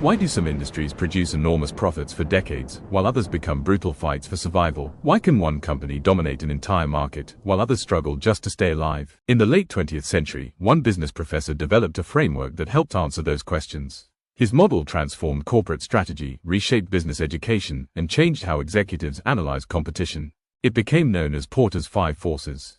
Why do some industries produce enormous profits for decades, while others become brutal fights for survival? Why can one company dominate an entire market, while others struggle just to stay alive? In the late 20th century, one business professor developed a framework that helped answer those questions. His model transformed corporate strategy, reshaped business education, and changed how executives analyze competition. It became known as Porter's 5 Forces.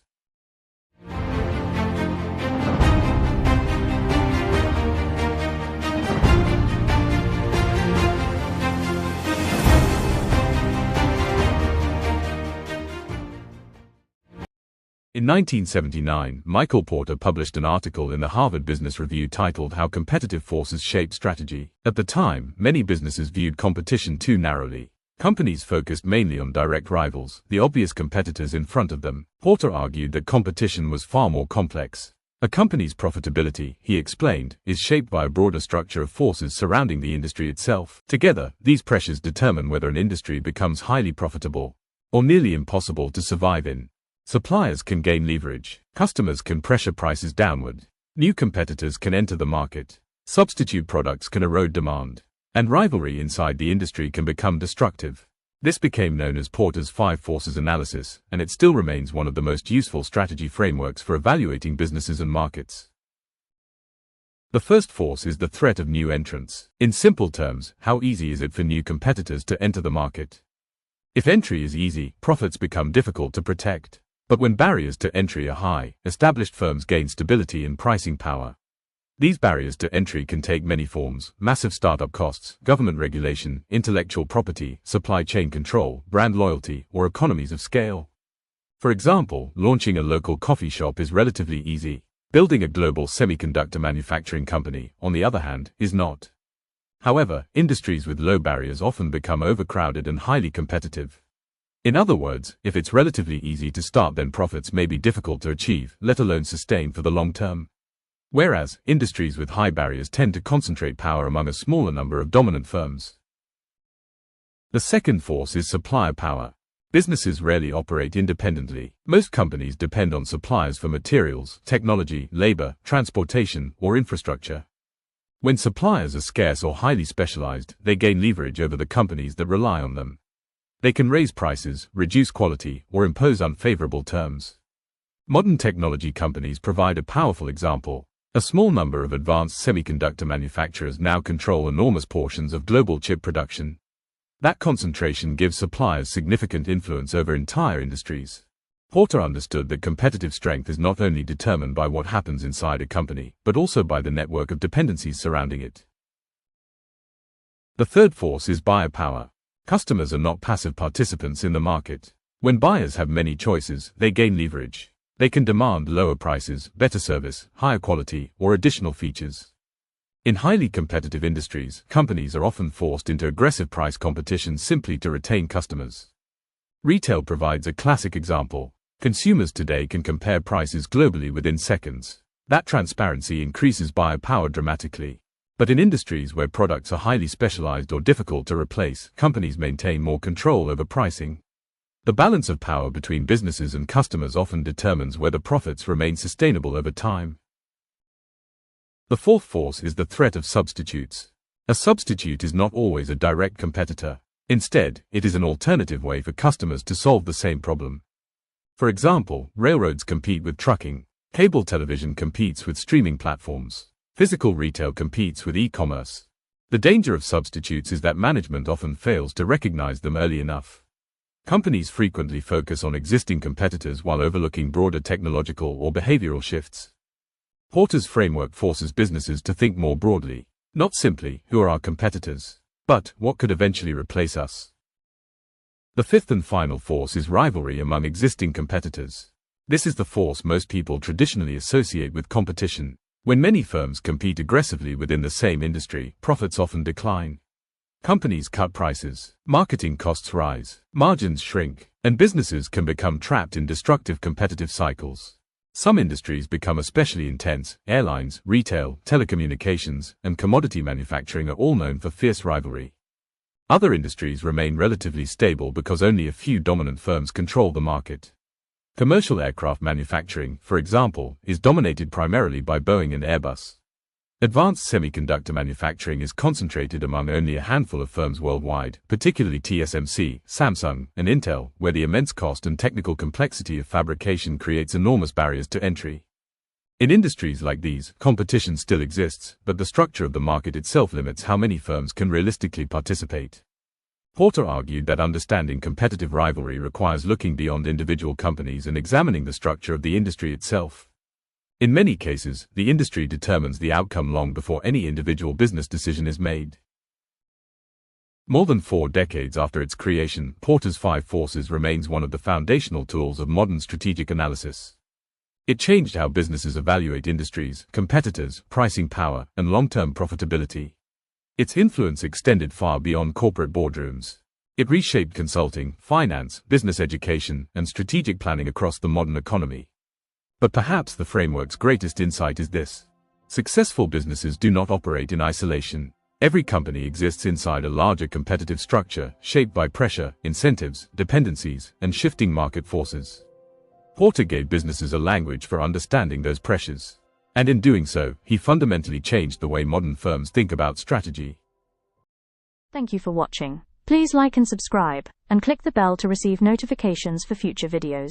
In 1979, Michael Porter published an article in the Harvard Business Review titled How Competitive Forces Shape Strategy. At the time, many businesses viewed competition too narrowly. Companies focused mainly on direct rivals, the obvious competitors in front of them. Porter argued that competition was far more complex. A company's profitability, he explained, is shaped by a broader structure of forces surrounding the industry itself. Together, these pressures determine whether an industry becomes highly profitable or nearly impossible to survive in. Suppliers can gain leverage. Customers can pressure prices downward. New competitors can enter the market. Substitute products can erode demand. And rivalry inside the industry can become destructive. This became known as Porter's 5 Forces analysis, and it still remains one of the most useful strategy frameworks for evaluating businesses and markets. The first force is the threat of new entrants. In simple terms, how easy is it for new competitors to enter the market? If entry is easy, profits become difficult to protect. But when barriers to entry are high, established firms gain stability and pricing power. These barriers to entry can take many forms: massive startup costs, government regulation, intellectual property, supply chain control, brand loyalty, or economies of scale. For example, launching a local coffee shop is relatively easy. Building a global semiconductor manufacturing company, on the other hand, is not. However, industries with low barriers often become overcrowded and highly competitive. In other words, if it's relatively easy to start, then profits may be difficult to achieve, let alone sustain for the long term. Whereas, industries with high barriers tend to concentrate power among a smaller number of dominant firms. The second force is supplier power. Businesses rarely operate independently. Most companies depend on suppliers for materials, technology, labor, transportation, or infrastructure. When suppliers are scarce or highly specialized, they gain leverage over the companies that rely on them. They can raise prices, reduce quality, or impose unfavorable terms. Modern technology companies provide a powerful example. A small number of advanced semiconductor manufacturers now control enormous portions of global chip production. That concentration gives suppliers significant influence over entire industries. Porter understood that competitive strength is not only determined by what happens inside a company, but also by the network of dependencies surrounding it. The third force is buyer power. Customers are not passive participants in the market. When buyers have many choices, they gain leverage. They can demand lower prices, better service, higher quality, or additional features. In highly competitive industries, companies are often forced into aggressive price competition simply to retain customers. Retail provides a classic example. Consumers today can compare prices globally within seconds. That transparency increases buyer power dramatically. But in industries where products are highly specialized or difficult to replace, companies maintain more control over pricing. The balance of power between businesses and customers often determines whether profits remain sustainable over time. The fourth force is the threat of substitutes. A substitute is not always a direct competitor. Instead, it is an alternative way for customers to solve the same problem. For example, railroads compete with trucking. Cable television competes with streaming platforms. Physical retail competes with e-commerce. The danger of substitutes is that management often fails to recognize them early enough. Companies frequently focus on existing competitors while overlooking broader technological or behavioral shifts. Porter's framework forces businesses to think more broadly. Not simply, who are our competitors, but what could eventually replace us? The fifth and final force is rivalry among existing competitors. This is the force most people traditionally associate with competition. When many firms compete aggressively within the same industry, profits often decline. Companies cut prices, marketing costs rise, margins shrink, and businesses can become trapped in destructive competitive cycles. Some industries become especially intense. Airlines, retail, telecommunications, and commodity manufacturing are all known for fierce rivalry. Other industries remain relatively stable because only a few dominant firms control the market. Commercial aircraft manufacturing, for example, is dominated primarily by Boeing and Airbus. Advanced semiconductor manufacturing is concentrated among only a handful of firms worldwide, particularly TSMC, Samsung, and Intel, where the immense cost and technical complexity of fabrication creates enormous barriers to entry. In industries like these, competition still exists, but the structure of the market itself limits how many firms can realistically participate. Porter argued that understanding competitive rivalry requires looking beyond individual companies and examining the structure of the industry itself. In many cases, the industry determines the outcome long before any individual business decision is made. More than 4 decades after its creation, Porter's 5 forces remains one of the foundational tools of modern strategic analysis. It changed how businesses evaluate industries, competitors, pricing power, and long-term profitability. Its influence extended far beyond corporate boardrooms. It reshaped consulting, finance, business education, and strategic planning across the modern economy. But perhaps the framework's greatest insight is this: successful businesses do not operate in isolation. Every company exists inside a larger competitive structure, shaped by pressure, incentives, dependencies, and shifting market forces. Porter gave businesses a language for understanding those pressures. And in doing so, he fundamentally changed the way modern firms think about strategy. Thank you for watching. Please like and subscribe, and click the bell to receive notifications for future videos.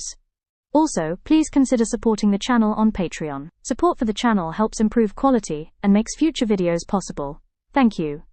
Also, please consider supporting the channel on Patreon. Support for the channel helps improve quality and makes future videos possible. Thank you.